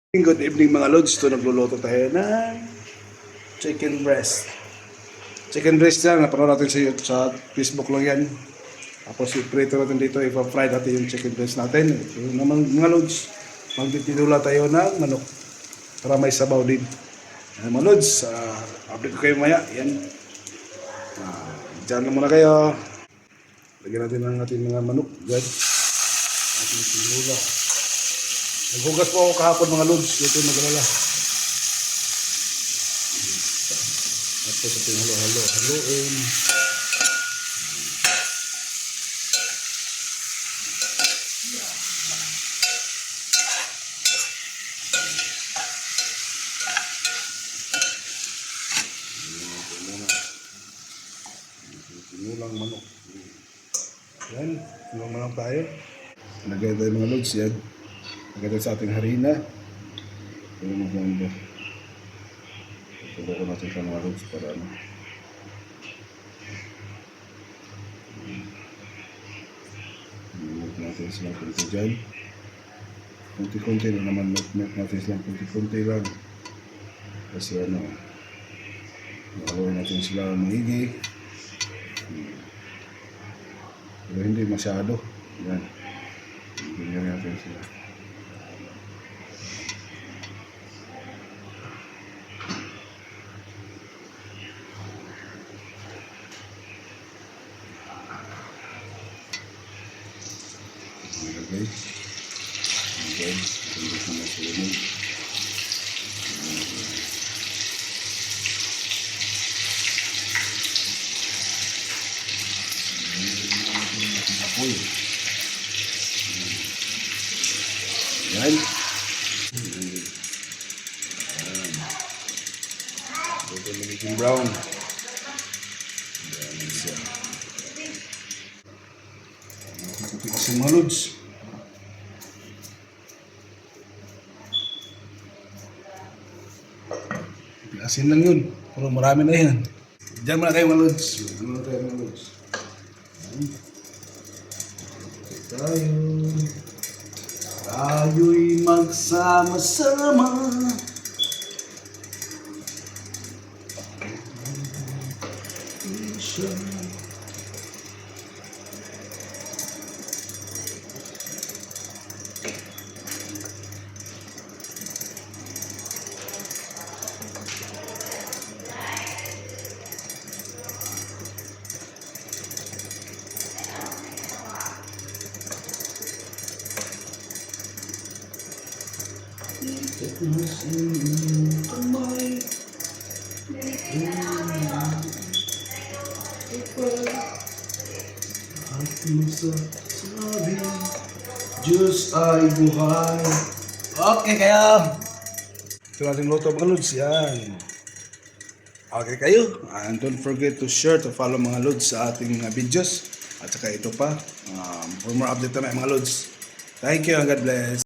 Good evening mga lods. Ito nagluluto tayo ng chicken breast. Chicken breast yan. Napanood natin sa Facebook lang yan. Tapos i-prito natin dito. Ipa-fry natin yung chicken breast natin. So, naman mga lods, magtitinula tayo ng manok para may sabaw din. Mga lods, update ko kayo maya. Yan. Diyan lang muna kayo. Lagyan natin ng ating mga manok. Diyan. Ating tinula. Naghugas po ako kahapon mga lods. Dito mag-alala. Tapos ating haluin. Tinulang manok. Yan. Tinulang manok tayo. Lagyan tayo mga lods yan. Lagyan tayo sa ating harina. Ito mo kung ano. Ito ko natin sa mga lods para ano. Milk natin silang kunti dyan. Kunti-kunti na naman. Milk natin silang kunti-kunti lang. Kasi ano. Haluin natin sila maigi. Pero hindi masyado. Yan. Ganyan natin sila. Okay. Okay. Tunggu sama selumut. Yan. Ito magiging brown. Yan siya. Kasi mga lods. Asin lang yun. Pero marami na yan. Diyan muna kayo mga lods. Ano na tayo mga lods? Tayo'y magsama-sama. Diyos ay buhay. Okay kayo. Ito natin luto mga lods. Yan. Okay kayo. And don't forget to share, to follow mga lods sa ating videos. At saka ito pa. For more update na mga lods. Thank you and God bless.